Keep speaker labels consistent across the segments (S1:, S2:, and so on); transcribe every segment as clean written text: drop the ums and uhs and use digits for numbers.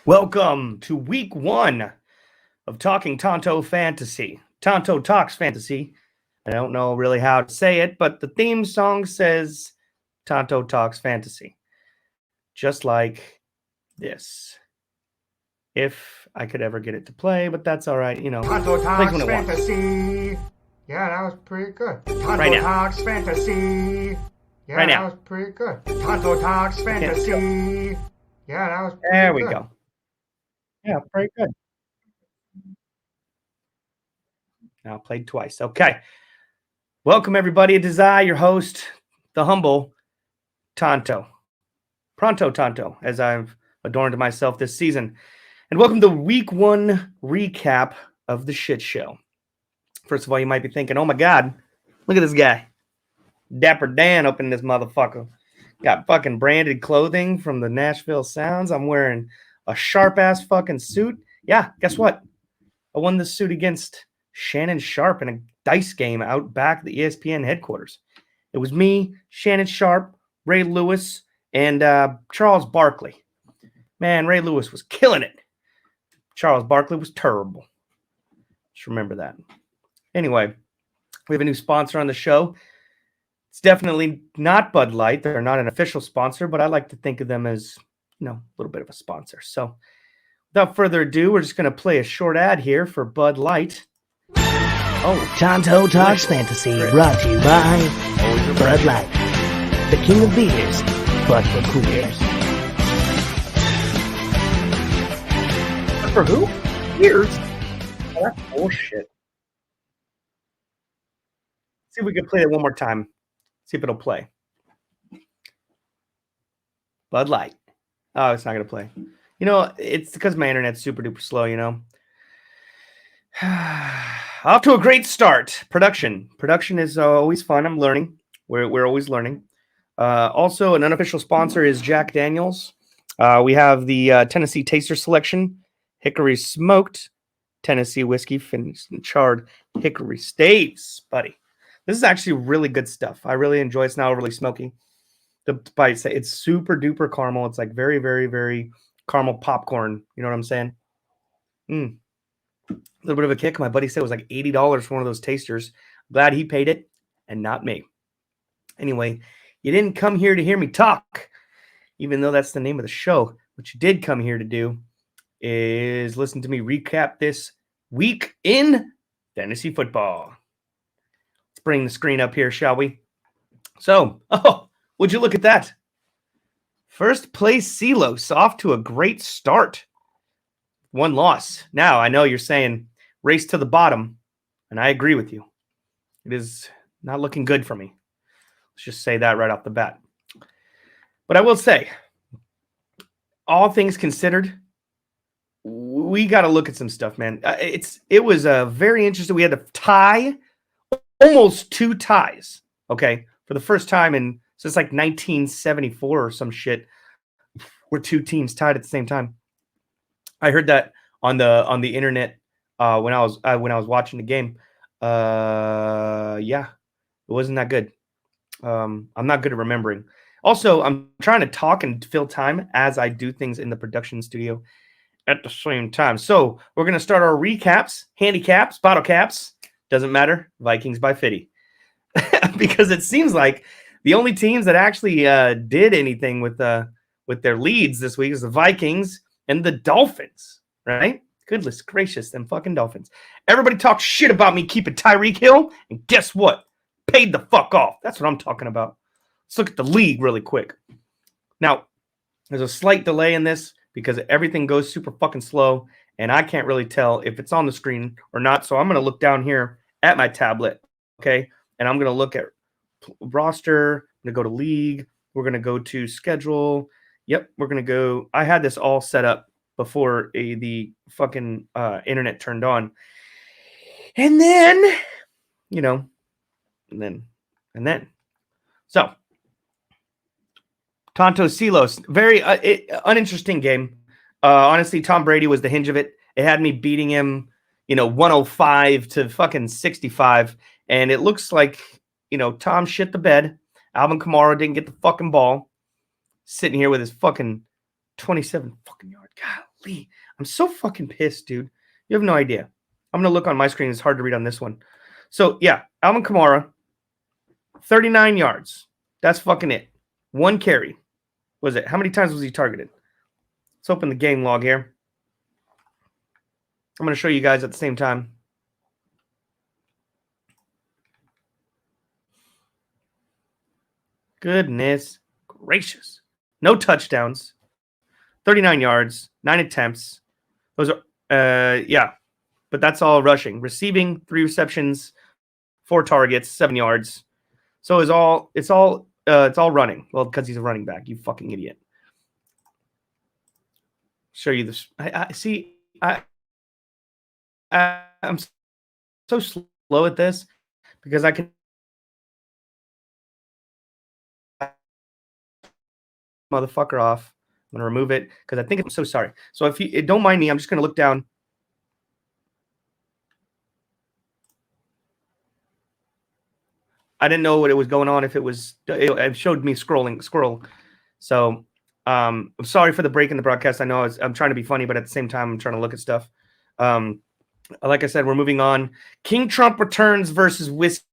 S1: Welcome to week one of Talking Tonto Fantasy. Tonto Talks Fantasy. I don't know really how to say it, but the theme song says Tonto Talks Fantasy. Just like this. If I could ever get it to play, but that's all right.
S2: Tonto
S1: plays when
S2: Talks
S1: it wants.
S2: Fantasy. Yeah, that was pretty good. Tonto
S1: Right now.
S2: Talks Fantasy. Yeah,
S1: Right
S2: that
S1: now.
S2: was pretty good. Tonto Talks Fantasy. Yeah, that was pretty
S1: There
S2: good.
S1: we go. Yeah, pretty good. Now played twice. Okay. Welcome everybody. It is I, your host, the humble Tonto. Pronto Tonto, as I've adorned myself this season. And welcome to week one recap of the shit show. First of all, you might be thinking, oh my God, look at this guy. Dapper Dan up in this motherfucker. Got fucking branded clothing from the Nashville Sounds. I'm wearing a sharp ass fucking suit. Yeah, guess what? I won this suit against Shannon Sharp in a dice game out back at the ESPN headquarters. It was me, Shannon Sharp, Ray Lewis, and Charles Barkley. Man, Ray Lewis was killing it. Charles Barkley was terrible. Just remember that. Anyway, we have a new sponsor on the show. It's definitely not Bud Light. They're not an official sponsor, but I like to think of them as, a little bit of a sponsor. So without further ado, we're just going to play a short ad here for Bud Light.
S3: Oh, Tonto Talks Fantasy, brought to you by Bud Light, the king of beers, but for coolers.
S1: For who? Beers? Oh, that's bullshit. See if we can play it one more time. See if it'll play. Bud Light. Oh, it's not going to play. It's because my internet's super duper slow, Off to a great start. Production is always fun. I'm learning. We're always learning. Also, an unofficial sponsor is Jack Daniels. We have the Tennessee Taster Selection, Hickory Smoked, Tennessee Whiskey, finished and charred Hickory Staves, buddy. This is actually really good stuff. I really enjoy it. It's not overly smoky. The bites, it's super duper caramel. It's like very, very, very caramel popcorn. You know what I'm saying? A little bit of a kick. My buddy said it was like $80 for one of those tasters. Glad he paid it and not me. Anyway, you didn't come here to hear me talk, even though that's the name of the show. What you did come here to do is listen to me recap this week in fantasy football. Let's bring the screen up here, shall we? So, would you look at that? First place Silos off to a great start. One loss. Now, I know you're saying race to the bottom, and I agree with you. It is not looking good for me. Let's just say that right off the bat. But I will say, all things considered, we got to look at some stuff, man. It was very interesting. We had a tie, almost two ties, okay, for the first time since like 1974 or some shit, where two teams tied at the same time. I heard that on the internet when I was watching the game. Yeah, it wasn't that good. I'm not good at remembering. Also, I'm trying to talk and fill time as I do things in the production studio at the same time. So we're gonna start our recaps, handicaps, bottle caps. Doesn't matter. Vikings by Fitty, because it seems like the only teams that actually did anything with their leads this week is the Vikings and the Dolphins, right? Goodness gracious, them fucking Dolphins. Everybody talks shit about me keeping Tyreek Hill, and guess what? Paid the fuck off. That's what I'm talking about. Let's look at the league really quick. Now, there's a slight delay in this because everything goes super fucking slow, and I can't really tell if it's on the screen or not. So I'm going to look down here at my tablet, okay? And I'm going to look at roster. I'm going to go to league. We're going to go to schedule. Yep, we're going to go. I had this all set up before the fucking internet turned on. And then, and then. So, Tonto Silos, very uninteresting game. Honestly, Tom Brady was the hinge of it. It had me beating him, 105 to fucking 65. And it looks like, Tom shit the bed. Alvin Kamara didn't get the fucking ball. Sitting here with his fucking 27 fucking yard. Golly, I'm so fucking pissed, dude. You have no idea. I'm going to look on my screen. It's hard to read on this one. So, yeah, Alvin Kamara, 39 yards. That's fucking it. 1 carry. Was it? How many times was he targeted? Let's open the game log here. I'm going to show you guys at the same time. Goodness gracious. No touchdowns. 39 yards, 9 attempts. Those are, yeah. But that's all rushing. Receiving, 3 receptions, 4 targets, 7 yards. So it's all running. Well, because he's a running back, you fucking idiot. Show you this. I'm so slow at this because I can motherfucker off. I'm gonna remove it because I think I'm so sorry. So if you don't mind me, I'm just gonna look down. I didn't know what it was going on. If it showed me scroll. So I'm sorry for the break in the broadcast. I know I'm trying to be funny, but at the same time, I'm trying to look at stuff. Like I said, we're moving on. King Trump returns versus Whiskey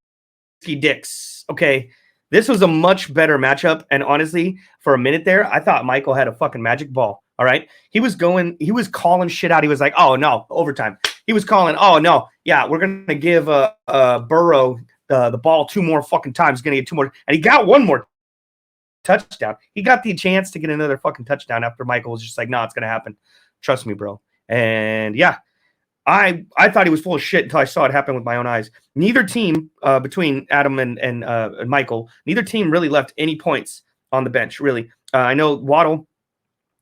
S1: Dicks. Okay, this was a much better matchup. And honestly, for a minute there, I thought Michael had a fucking magic ball. All right, he was calling shit out. He was like, "Oh no, overtime." He was calling, "Oh no, yeah, we're gonna give Burrow the ball 2 more fucking times. He's gonna get 2 more," and he got 1 more touchdown. He got the chance to get another fucking touchdown after Michael was just like, "No, it's gonna happen. Trust me, bro." And yeah, I thought he was full of shit until I saw it happen with my own eyes. Neither team, between Adam and Michael, neither team really left any points on the bench. Really, I know Waddle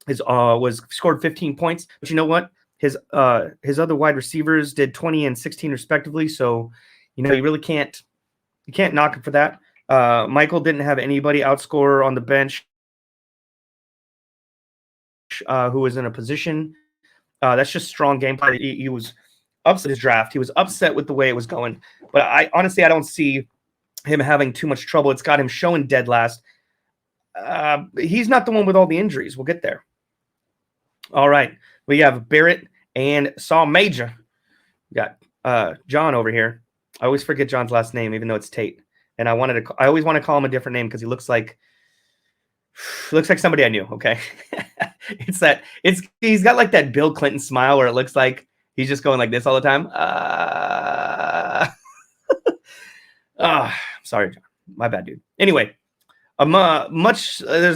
S1: was scored 15 points, but you know what? His other wide receivers did 20 and 16 respectively. So, you really can't knock him for that. Michael didn't have anybody outscore on the bench who was in a position. That's just strong gameplay. He was upset his draft. He was upset with the way it was going. But I don't see him having too much trouble. It's got him showing dead last. He's not the one with all the injuries. We'll get there. All right. We have Barrett and Saw Major. We got John over here. I always forget John's last name, even though it's Tate. And I always want to call him a different name because he looks like somebody I knew. Okay. He's got like that Bill Clinton smile where it looks like he's just going like this all the time. Sorry, John. My bad, dude. Anyway, there's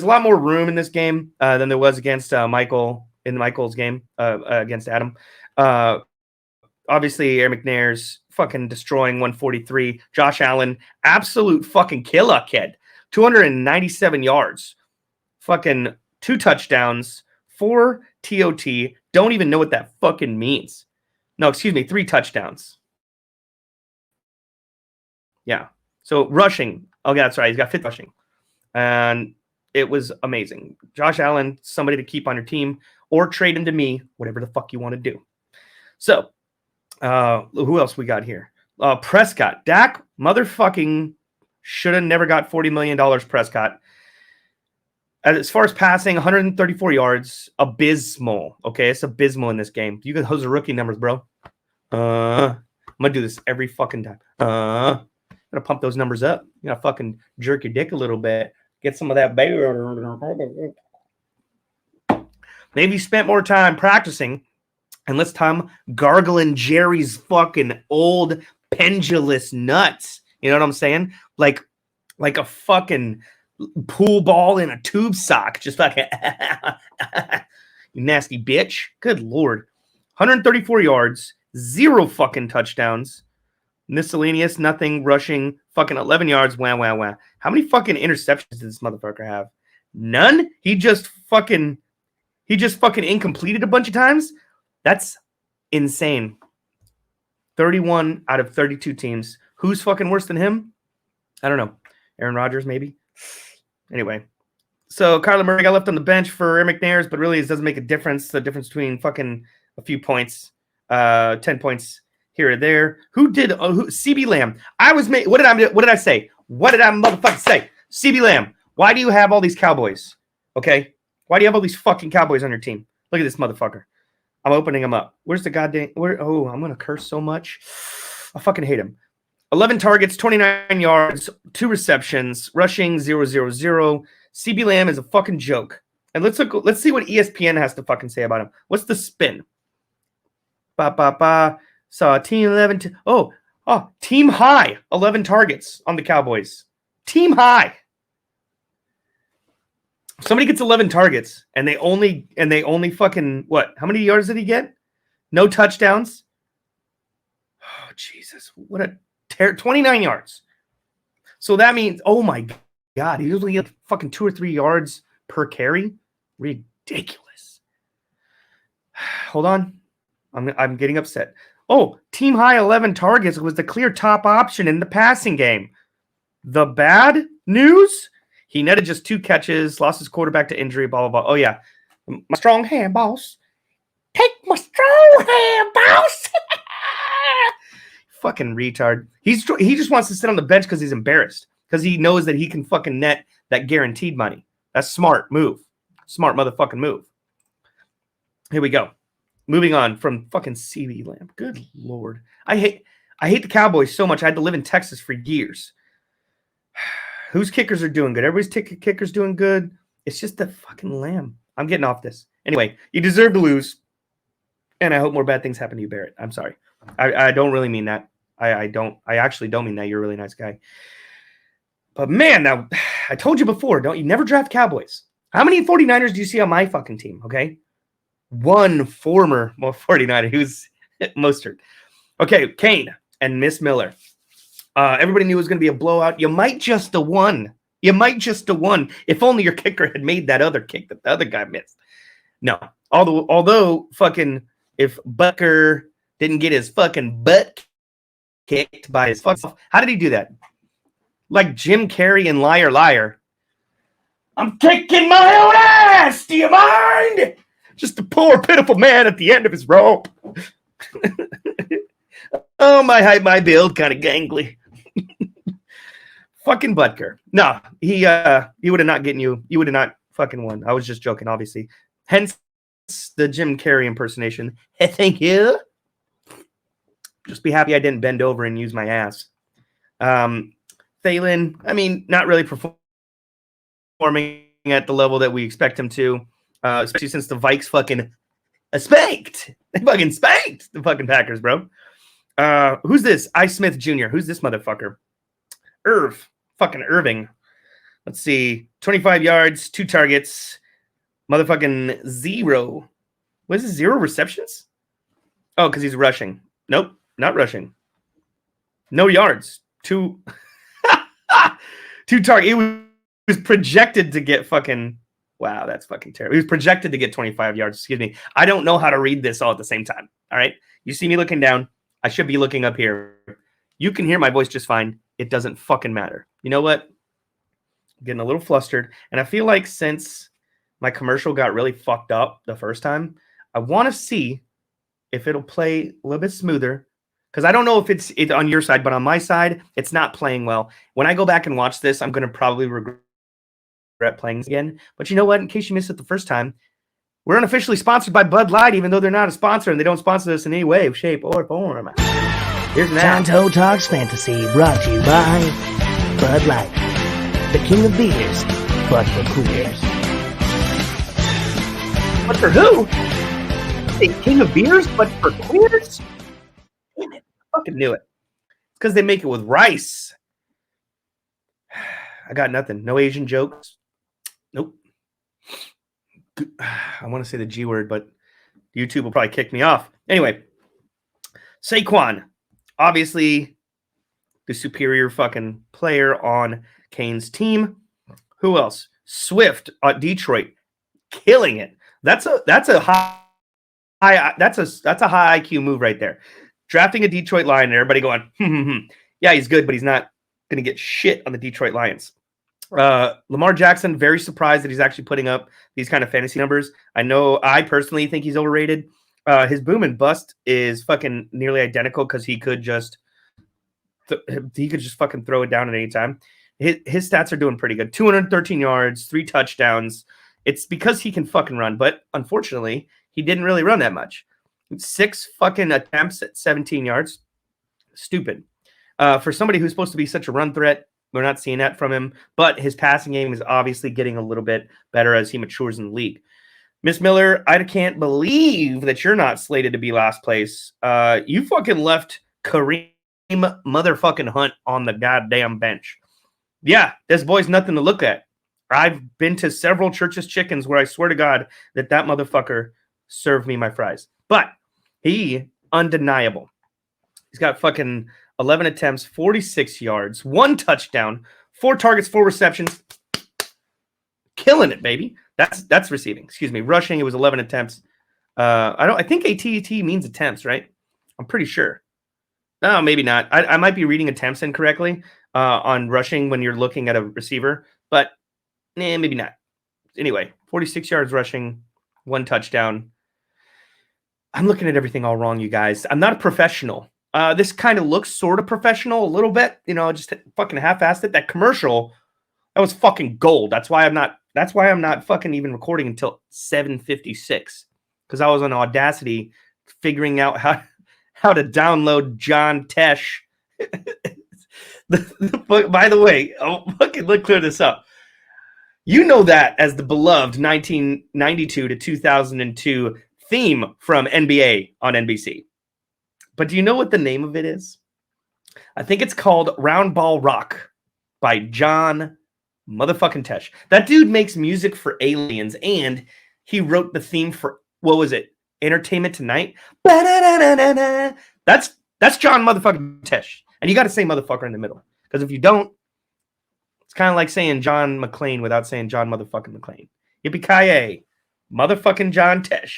S1: a lot more room in this game than there was against Michael in Michael's game against Adam. Obviously, Aaron McNair's fucking destroying 143. Josh Allen, absolute fucking killer kid. 297 yards. Fucking 2 touchdowns, 4 TOT. Don't even know what that fucking means. No, excuse me, 3 touchdowns. Yeah. So rushing. Oh, yeah, that's right. He's got 5th rushing. And it was amazing. Josh Allen, somebody to keep on your team or trade him to me, whatever the fuck you want to do. So, who else we got here? Prescott. Dak motherfucking should have never got $40 million, Prescott. As far as passing, 134 yards, abysmal. Okay, it's abysmal in this game. Those are rookie numbers, bro. I'm gonna do this every fucking time. I'm gonna pump those numbers up. You gotta fucking jerk your dick a little bit. Get some of that baby. Maybe you spent more time practicing and less time gargling Jerry's fucking old pendulous nuts. You know what I'm saying? Like a fucking pool ball in a tube sock. Just like, you nasty bitch. Good Lord. 134 yards, 0 fucking touchdowns. Miscellaneous, nothing, rushing, fucking 11 yards, wah. How many fucking interceptions did this motherfucker have? None? He just fucking incompleted a bunch of times? That's insane. 31 out of 32 teams. Who's fucking worse than him? I don't know. Aaron Rodgers, maybe? Anyway. So Kyler Murray got left on the bench for Aaron McNair's, but really it doesn't make a difference. The difference between fucking a few points, 10 points here or there. CB Lamb. What did I say? What did I motherfucking say? CB Lamb. Why do you have all these Cowboys? Okay? Why do you have all these fucking Cowboys on your team? Look at this motherfucker. I'm opening him up. Where's the goddamn? Where? Oh, I'm gonna curse so much. I fucking hate him. 11 targets, 29 yards, 2 receptions, rushing 0, 0, 0. CB Lamb is a fucking joke. And let's see what ESPN has to fucking say about him. What's the spin? Saw team 11. Oh, team high 11 targets on the Cowboys. Team high. Somebody gets 11 targets and they only fucking what? How many yards did he get? No touchdowns. Oh Jesus! What a 29 yards. So that means, oh my God, he usually gets fucking 2 or 3 yards per carry. Ridiculous. Hold on. I'm getting upset. Oh, team high 11 targets was the clear top option in the passing game. The bad news? He netted just 2 catches, lost his quarterback to injury, blah, blah, blah. Oh, yeah. My strong hand, boss. Take my strong hand, boss. Fucking retard. He just wants to sit on the bench because he's embarrassed. Because he knows that he can fucking net that guaranteed money. That's smart move. Smart motherfucking move. Here we go. Moving on from fucking CB Lamb. Good Lord. I hate the Cowboys so much. I had to live in Texas for years. Whose kickers are doing good? Everybody's kickers doing good. It's just the fucking Lamb. I'm getting off this. Anyway, you deserve to lose. And I hope more bad things happen to you, Barrett. I'm sorry. I don't really mean that. I actually don't mean that. You're a really nice guy. But man, now I told you before, you never draft Cowboys. How many 49ers do you see on my fucking team? Okay. One former 49er who's Mostert. Okay, Kane and Miss Miller. Everybody knew it was going to be a blowout. You might just have won. If only your kicker had made that other kick that the other guy missed. No. Although fucking if Butker didn't get his fucking butt kicked by his fucking... How did he do that? Like Jim Carrey in Liar Liar. I'm kicking my own ass! Do you mind? Just a poor, pitiful man at the end of his rope. Oh, my height, my build, kind of gangly. Fucking Butker. No, he would have not gotten you. You would have not fucking won. I was just joking, obviously. Hence the Jim Carrey impersonation. Hey, thank you. Just be happy I didn't bend over and use my ass. Thielen, I mean, not really performing at the level that we expect him to, especially since the Vikes fucking spanked. They fucking spanked the fucking Packers, bro. Who's this? I. Smith Jr. Who's this motherfucker? Fucking Irving. Let's see. 25 yards, 2 targets. Motherfucking 0. What is this? 0 receptions? Oh, because he's rushing. Nope, not rushing. No yards. 2 targets. He was projected to get fucking... Wow, that's fucking terrible. He was projected to get 25 yards. Excuse me. I don't know how to read this all at the same time. All right? You see me looking down. I should be looking up here. You can hear my voice just fine. It doesn't fucking matter. You know what? I'm getting a little flustered. And I feel like since my commercial got really fucked up the first time, I want to see if it'll play a little bit smoother. Because I don't know if it's on your side, but on my side, it's not playing well. When I go back and watch this, I'm going to probably regret playing again. But you know what? In case you missed it the first time, we're unofficially sponsored by Bud Light, even though they're not a sponsor and they don't sponsor us in any way, shape, or form. Here's that.
S3: Tonto Talks Fantasy, brought to you by Bud Light, the king of beers, but for coolers.
S1: But for who? The king of beers, but for queers? Damn it. I fucking knew it. It's because they make it with rice. I got nothing. No Asian jokes. Nope. I want to say the G word, but YouTube will probably kick me off. Anyway, Saquon, obviously the superior fucking player on Kane's team. Who else? Swift at Detroit, killing it. That's a high IQ move right there. Drafting a Detroit Lion and everybody going, yeah, he's good, but he's not going to get shit on the Detroit Lions. Lamar Jackson, very surprised that he's actually putting up these kind of fantasy numbers. I personally think he's overrated. His boom and bust is fucking nearly identical because he could just fucking throw it down at any time. His stats are doing pretty good. 213 yards, 3 touchdowns. It's because he can fucking run, but unfortunately, he didn't really run that much. 6 fucking attempts at 17 yards. Stupid. For somebody who's supposed to be such a run threat, we're not seeing that from him. But his passing game is obviously getting a little bit better as he matures in the league. Miss Miller, I can't believe that you're not slated to be last place. You fucking left Kareem motherfucking Hunt on the goddamn bench. Yeah, this boy's nothing to look at. I've been to several Church's Chickens where I swear to God that motherfucker served me my fries. But he, undeniable. He's got fucking 11 attempts, 46 yards, 1 touchdown, 4 targets, 4 receptions. Killing it, baby. That's receiving. Excuse me. Rushing, it was 11 attempts. I think ATT means attempts, right? I'm pretty sure. No, maybe not. I might be reading attempts incorrectly on rushing when you're looking at a receiver, but maybe not. Anyway, 46 yards rushing, 1 touchdown. I'm looking at everything all wrong, you guys. I'm not a professional. This kind of looks sort of professional a little bit, just fucking half-assed it. That commercial, that was fucking gold. That's why I'm not fucking even recording until 7:56, because I was on Audacity figuring out how to download John Tesh. By the way, fucking let's clear this up. You know that as the beloved 1992 to 2002 theme from NBA on NBC. But do you know what the name of it is? I think it's called Round Ball Rock by John motherfucking Tesh. That dude makes music for Aliens, and he wrote the theme for, what was it? Entertainment Tonight? That's John motherfucking Tesh. And you got to say motherfucker in the middle. Because if you don't, it's kind of like saying John McClane without saying John motherfucking McClane. Yippee-ki-yay. Motherfucking John Tesh.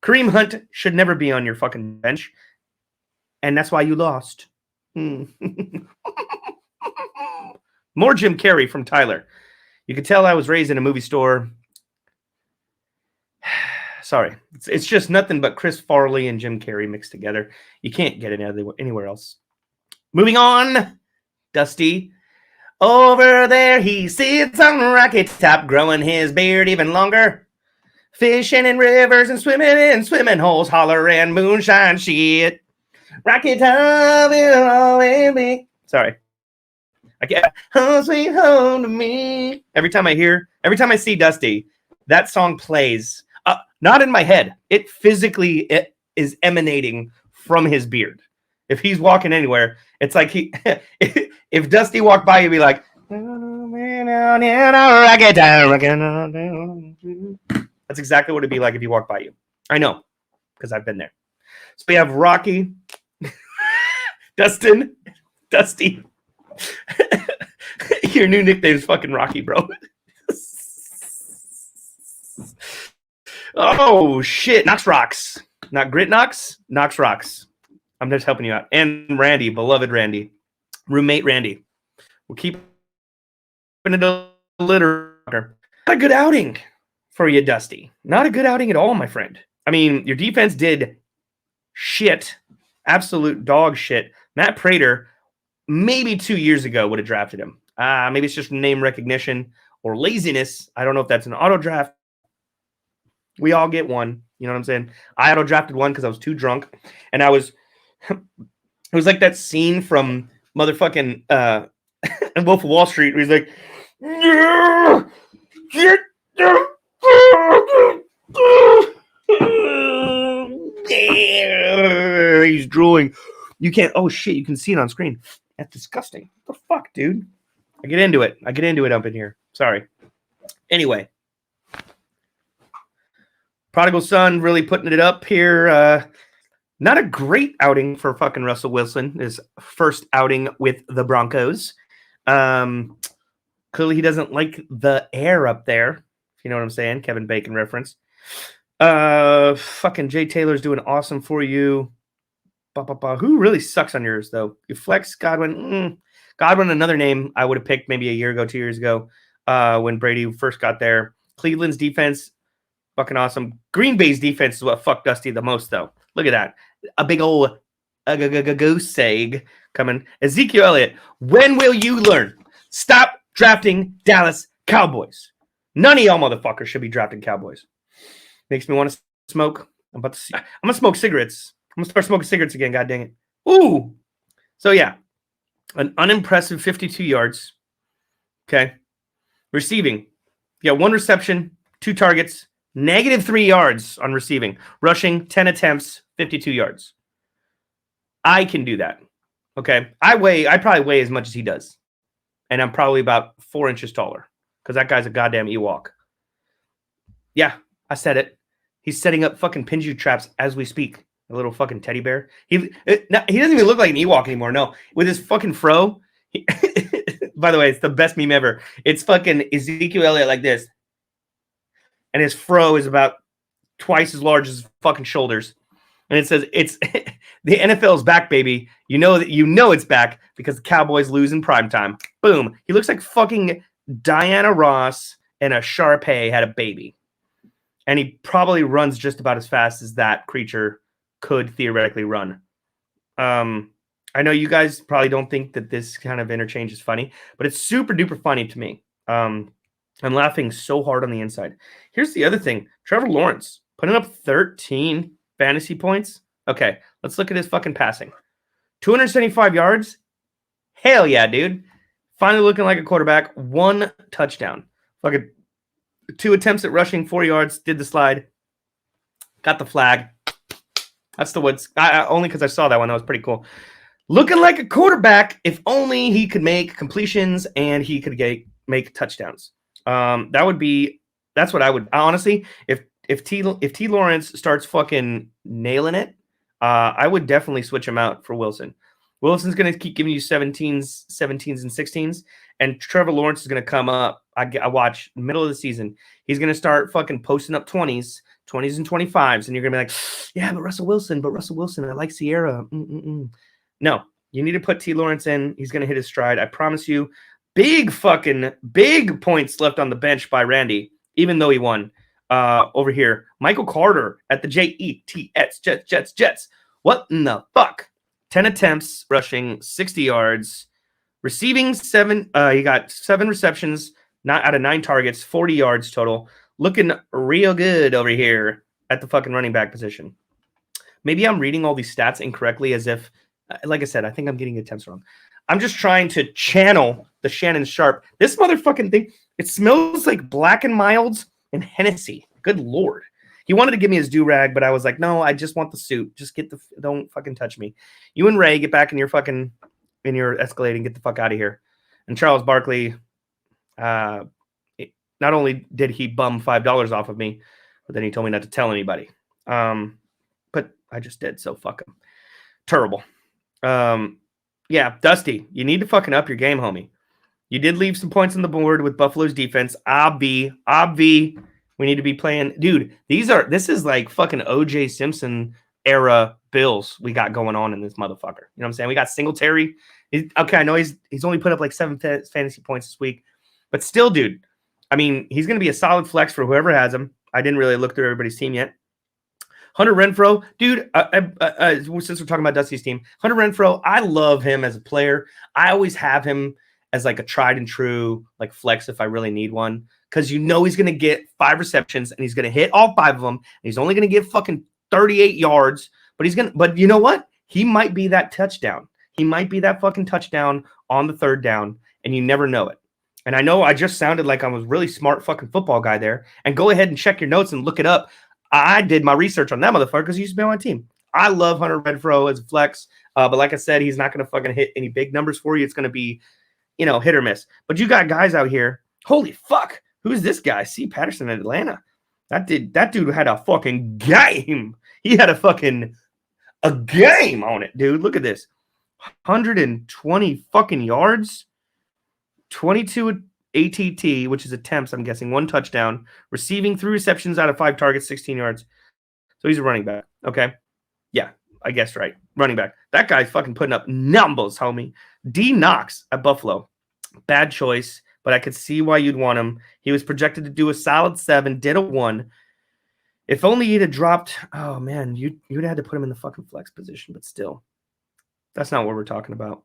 S1: Kareem Hunt should never be on your fucking bench. And that's why you lost. More Jim Carrey from Tyler. You could tell I was raised in a movie store. Sorry. It's just nothing but Chris Farley and Jim Carrey mixed together. You can't get it anywhere else. Moving on. Dusty. Over there he sits on Rocky Top, growing his beard even longer. Fishing in rivers and swimming in swimming holes, hollering moonshine shit. Rocky Top will always be. Sorry. I can't. Home sweet home to me. Every time I see Dusty, that song plays. Not in my head. It is emanating from his beard. If he's walking anywhere, it's like if Dusty walked by, he'd be like, that's exactly what it'd be like if he walked by you. I know, because I've been there. So we have Rocky, Dustin, Dusty. Your new nickname is fucking Rocky, bro. Oh, shit. Knox Rocks. Not Grit Knox, Knox Rocks. I'm just helping you out. And Randy, beloved Randy. Roommate Randy. We'll keep it a litter. Not a good outing for you, Dusty. Not a good outing at all, my friend. I mean, your defense did shit. Absolute dog shit. Matt Prater, maybe 2 years ago, would have drafted him. Maybe it's just name recognition or laziness. I don't know if that's an auto draft. We all get one. You know what I'm saying? I auto drafted one because I was too drunk. And it was like that scene from motherfucking Wolf of Wall Street where he's like, yeah, get the he's drooling. You can't. Oh shit! You can see it on screen. That's disgusting. What the fuck, dude? I get into it up in here. Sorry. Anyway, Prodigal Son really putting it up here. Not a great outing for fucking Russell Wilson. His first outing with the Broncos. Clearly he doesn't like the air up there. If you know what I'm saying. Kevin Bacon reference. Fucking Jay Taylor's doing awesome for you. Who really sucks on yours, though? You flex Godwin. Godwin, another name I would have picked maybe a year ago, 2 years ago, when Brady first got there. Cleveland's defense, fucking awesome. Green Bay's defense is what fucked Dusty the most, though. Look at that. A big old goose egg coming. Ezekiel Elliott, when will you learn? Stop drafting Dallas Cowboys. None of y'all motherfuckers should be drafting Cowboys. Makes me want to smoke. I'm gonna smoke cigarettes. I'm gonna start smoking cigarettes again. God dang it. Ooh. So yeah, an unimpressive 52 yards. Okay. Receiving. You got 1 reception, 2 targets, -3 yards on receiving. Rushing, 10 attempts, 52 yards. I can do that. Okay. I probably weigh as much as he does. And I'm probably about 4 inches taller because that guy's a goddamn Ewok. Yeah, I said it. He's setting up fucking Pinju traps as we speak. A little fucking teddy bear. He doesn't even look like an Ewok anymore. No, with his fucking fro. By the way, it's the best meme ever. It's fucking Ezekiel Elliott like this, and his fro is about twice as large as his fucking shoulders. And it says it's the NFL's back, baby. You know it's back because the Cowboys lose in primetime. Boom. He looks like fucking Diana Ross and a Shar-Pei had a baby. And he probably runs just about as fast as that creature could theoretically run. I know you guys probably don't think that this kind of interchange is funny, but it's super duper funny to me. I'm laughing so hard on the inside. Here's the other thing. Trevor Lawrence putting up 13 fantasy points. Okay, let's look at his fucking passing. 275 yards. Hell yeah, dude. Finally looking like a quarterback. 1 touchdown. Fucking 2 attempts at rushing, 4 yards. Did the slide. Got the flag. That's the woods. Only because I saw that one. That was pretty cool. Looking like a quarterback. If only he could make completions and he could make touchdowns. That's what I would honestly. If T Lawrence starts fucking nailing it, I would definitely switch him out for Wilson. Wilson's going to keep giving you 17s and 16s, and Trevor Lawrence is going to come up. I watch middle of the season. He's going to start fucking posting up 20s and 25s, and you're going to be like, yeah, but Russell Wilson, I like Sierra. No, you need to put T Lawrence in. He's going to hit his stride. I promise you. Big points left on the bench by Randy, even though he won. Over here, Michael Carter at the Jets, Jets. What in the fuck? 10 attempts, rushing 60 yards, receiving 7. He got 7 receptions, not out of 9 targets, 40 yards total. Looking real good over here at the fucking running back position. Maybe I'm reading all these stats incorrectly, as if, like I said, I think I'm getting attempts wrong. I'm just trying to channel the Shannon Sharpe. This motherfucking thing, it smells like Black and Milds and Hennessy. Good Lord. He wanted to give me his do-rag, but I was like, no, I just want the suit. Just don't fucking touch me. You and Ray, get back in your Escalade and get the fuck out of here. And Charles Barkley, not only did he bum $5 off of me, but then he told me not to tell anybody. But I just did, so fuck him. Terrible. Yeah, Dusty, you need to fucking up your game, homie. You did leave some points on the board with Buffalo's defense. Obvi. We need to be playing. Dude, this is like fucking O.J. Simpson era Bills we got going on in this motherfucker. You know what I'm saying? We got Singletary. Okay, I know he's only put up like 7 fantasy points this week. But still, dude, I mean, he's going to be a solid flex for whoever has him. I didn't really look through everybody's team yet. Hunter Renfrow, dude, since we're talking about Dusty's team, Hunter Renfrow, I love him as a player. I always have him as like a tried and true like flex if I really need one, because you know he's going to get 5 receptions and he's going to hit all 5 of them. And he's only going to get fucking 38 yards, but you know what? He might be that touchdown. He might be that fucking touchdown on the 3rd down, and you never know it. And I know I just sounded like I was really smart fucking football guy there. And go ahead and check your notes and look it up. I did my research on that motherfucker because he used to be on my team. I love Hunter Renfrow as a flex, but like I said, he's not going to fucking hit any big numbers for you. It's going to be, hit or miss. But you got guys out here. Holy fuck. Who's this guy? C. Patterson in Atlanta. That dude had a fucking game. He had a game on it, dude. Look at this. 120 fucking yards. 22 ATT, which is attempts, I'm guessing. 1 touchdown. Receiving 3 receptions out of 5 targets, 16 yards. So he's a running back. Okay. Yeah, I guess right. Running back. That guy's fucking putting up numbers, homie. D. Knox at Buffalo. Bad choice, but I could see why you'd want him. He was projected to do a solid 7, did a 1. If only he'd have dropped, oh man, you'd have had to put him in the fucking flex position, but still. That's not what we're talking about.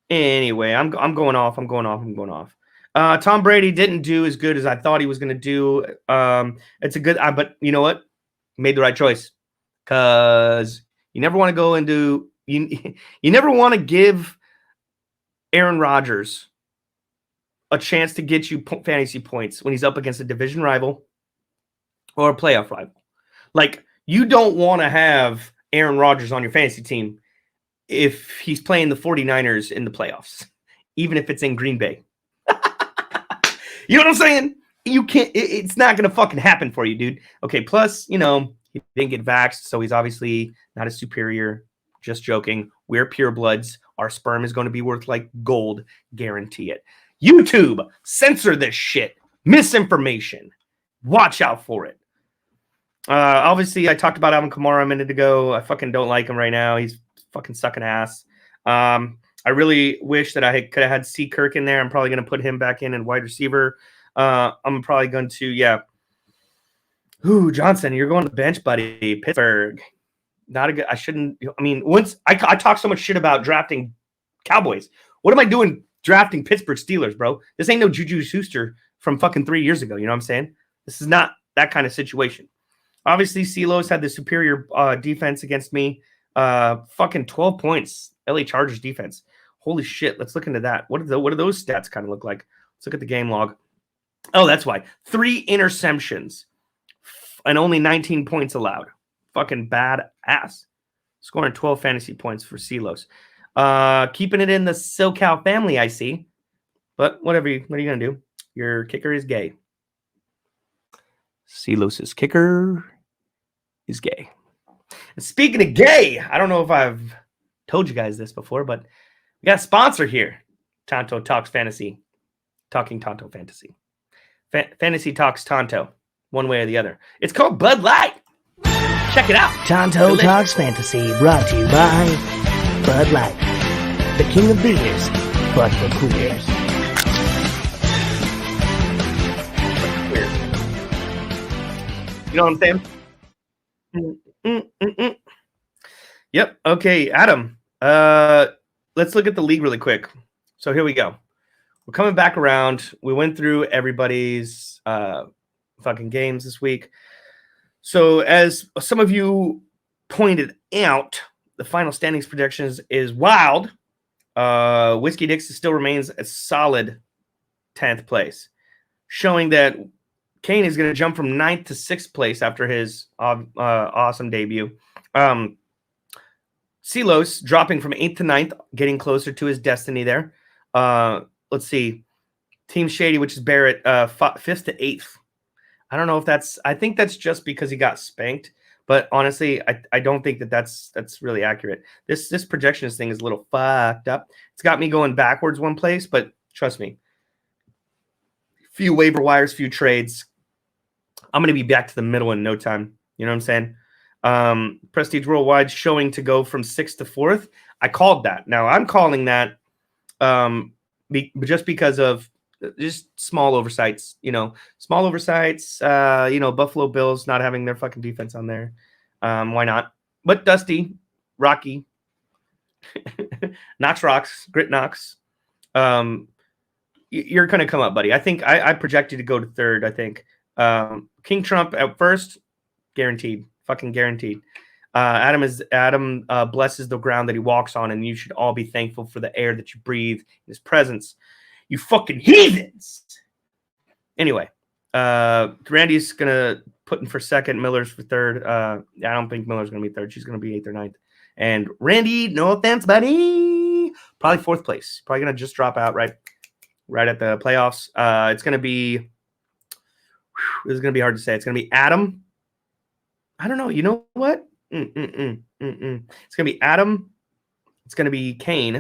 S1: Anyway, I'm going off. Tom Brady didn't do as good as I thought he was going to do. It's a good, but you know what? made the right choice, because you never want to go into you never want to give Aaron Rodgers a chance to get you fantasy points when he's up against a division rival or a playoff rival. Like, you don't want to have Aaron Rodgers on your fantasy team if he's playing the 49ers in the playoffs, even if it's in Green Bay. You know what I'm saying? You can't, it's not going to fucking happen for you, dude. Okay, plus, he didn't get vaxxed, so he's obviously not as superior. Just joking. We're purebloods. Our sperm is going to be worth like gold. Guarantee it. YouTube, censor this shit. Misinformation. Watch out for it. Obviously, I talked about Alvin Kamara a minute ago. I fucking don't like him right now. He's fucking sucking ass. I really wish that I could have had C. Kirk in there. I'm probably going to put him back in wide receiver. I'm probably going to, Ooh, Johnson, you're going to the bench, buddy. Pittsburgh. Not a good, I shouldn't, once I talk so much shit about drafting Cowboys. What am I doing drafting Pittsburgh Steelers, bro? This ain't no Juju Schuster from fucking 3 years ago. You know what I'm saying? This is not that kind of situation. Obviously, Silos had the superior defense against me. Fucking 12 points. LA Chargers defense. Holy shit. Let's look into that. What do those stats kind of look like? Let's look at the game log. Oh, that's why. 3 interceptions and only 19 points allowed. Fucking bad ass. Scoring 12 fantasy points for Silos. Keeping it in the SoCal family, I see. But whatever. What are you going to do? Your kicker is gay. Silos' kicker is gay. And speaking of gay, I don't know if I've told you guys this before, but we got a sponsor here. Tonto Talks Fantasy. Talking Tonto Fantasy. Fantasy Talks Tonto. One way or the other. It's called Bud Light. Check it out.
S3: Tonto Talks Fantasy, brought to you by Bud Light, the king of beers, but for coolers.
S1: You know what I'm saying? Yep. Okay, Adam. Let's look at the league really quick. So here we go. We're coming back around. We went through everybody's fucking games this week. So as some of you pointed out, the final standings projections is wild. Whiskey Dixon still remains a solid 10th place, showing that Kane is going to jump from 9th to 6th place after his awesome debut. Silos dropping from 8th to 9th, getting closer to his destiny there. Let's see. Team Shady, which is Barrett, 5th to 8th. I don't know if I think that's just because he got spanked. But honestly, I don't think that's really accurate. This projections thing is a little fucked up. It's got me going backwards one place, but trust me. Few waiver wires, few trades. I'm going to be back to the middle in no time. You know what I'm saying? Prestige Worldwide showing to go from 6th to 4th. I called that. Now I'm calling that just because of just small oversights. Small oversights. Buffalo Bills not having their fucking defense on there. Why not? But Dusty, Rocky, Knox Rocks, Grit Knox. You're going to come up, buddy. I think I projected to go to 3rd, I think. King Trump at 1st, guaranteed. Fucking guaranteed. Adam blesses the ground that he walks on, and you should all be thankful for the air that you breathe in his presence. You fucking heathens! Anyway, Randy's going to put in for 2nd, Miller's for 3rd. I don't think Miller's going to be 3rd. She's going to be 8th or 9th. And Randy, no offense, buddy, probably 4th place. Probably going to just drop out right at the playoffs. It's going to be this is going to be hard to say. It's going to be Adam. I don't know. You know what? It's going to be Adam. It's going to be Kane.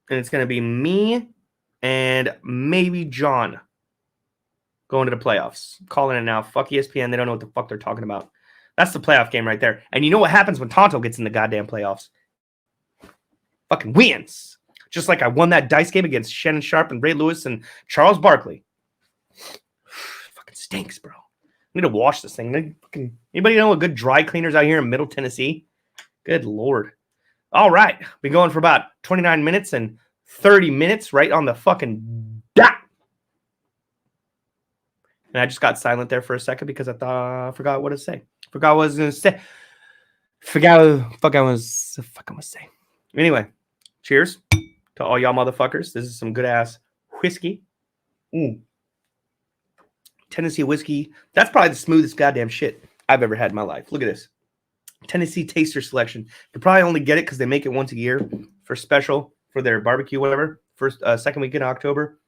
S1: And it's going to be me and maybe John going to the playoffs. Calling it now. Fuck ESPN. They don't know what the fuck they're talking about. That's the playoff game right there. And you know what happens when Tonto gets in the goddamn playoffs? Fucking wins. Just like I won that dice game against Shannon Sharp and Ray Lewis and Charles Barkley. Fucking stinks, bro. I need to wash this thing. Anybody know a good dry cleaners out here in Middle Tennessee? Good Lord. All right. Been going for about 29 minutes and 30 minutes right on the fucking dot. And I just got silent there for a second because I thought I forgot what to say. Forgot what I was gonna say. Forgot what the fuck I was gonna say. Anyway, cheers to all y'all motherfuckers. This is some good ass whiskey. Tennessee whiskey. That's probably the smoothest goddamn shit I've ever had in my life. Look at this. Tennessee Taster Selection. You probably only get it because they make it once a year for special for their barbecue, whatever. Second week in October.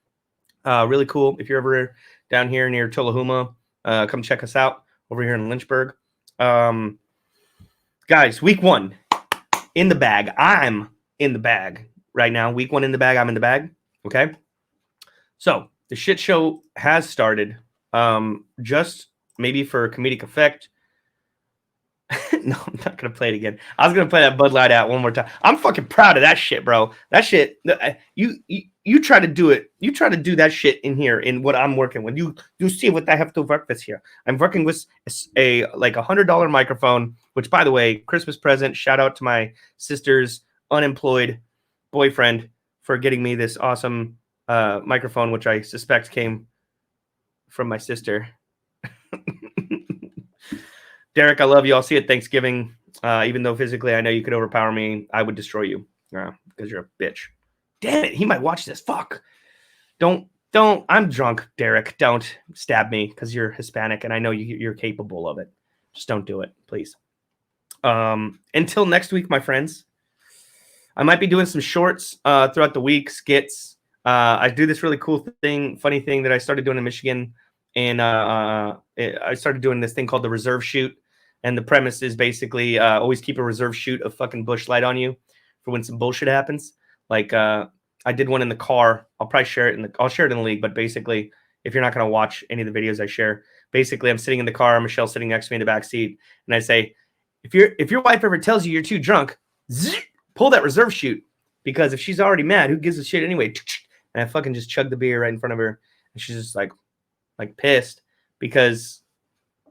S1: Really cool. If you're ever down here near Tullahoma, come check us out over here in Lynchburg. Guys, week 1 in the bag. I'm in the bag right now. Week 1 in the bag. I'm in the bag. Okay. So the shit show has started. Just maybe for comedic effect. No, I'm not gonna play it again. I was gonna play that Bud Light out one more time. I'm fucking proud of that shit, bro. That shit. You try to do it. You try to do that shit in here in what I'm working with. You see what I have to work with here. I'm working with a like $100 microphone. Which, by the way, Christmas present. Shout out to my sister's unemployed boyfriend for getting me this awesome microphone, which I suspect came from my sister. Derek, I love you. I'll see you at Thanksgiving. Even though physically I know you could overpower me, I would destroy you because you're a bitch. Damn it. He might watch this. Fuck. Don't. I'm drunk, Derek. Don't stab me because you're Hispanic and I know you're capable of it. Just don't do it, please. Until next week, my friends. I might be doing some shorts throughout the week, skits. I do this really cool thing, funny thing that I started doing in Michigan. And I started doing this thing called the reserve shoot. And the premise is basically always keep a reserve shoot of fucking Busch Light on you for when some bullshit happens. Like I did one in the car. I'll probably share it I'll share it in the league. But basically, if you're not going to watch any of the videos I share, basically I'm sitting in the car, Michelle's sitting next to me in the back seat, and I say, if your wife ever tells you you're too drunk, pull that reserve shoot, because if she's already mad, who gives a shit anyway? And I fucking just chugged the beer right in front of her, and she's just like pissed because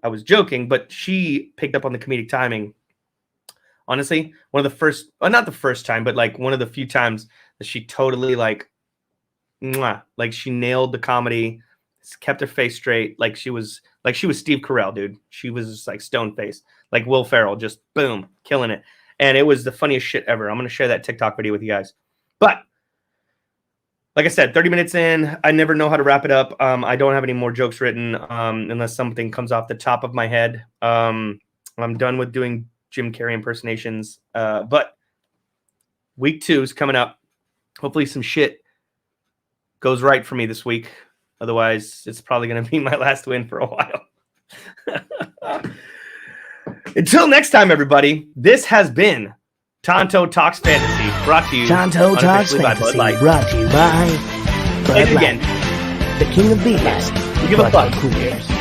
S1: I was joking, but she picked up on the comedic timing. Honestly, one of the first, not the first time, but like one of the few times that she totally like she nailed the comedy, kept her face straight, like she was Steve Carell, dude. She was just like stone faced, like Will Ferrell, just boom, killing it. And it was the funniest shit ever. I'm gonna share that TikTok video with you guys. But like I said, 30 minutes in, I never know how to wrap it up. I don't have any more jokes written unless something comes off the top of my head. I'm done with doing Jim Carrey impersonations. But week 2 is coming up. Hopefully some shit goes right for me this week. Otherwise, it's probably going to be my last win for a while. Until next time, everybody, this has been Tonto Talks Fantasy, brought to you
S3: Tonto Talks
S1: unofficially by Bud
S3: Fantasy,
S1: Light.
S3: brought to you by Bud
S1: Say it
S3: Light,
S1: again.
S3: the king of beers.
S1: We give a
S3: but
S1: fuck.
S3: for coolers.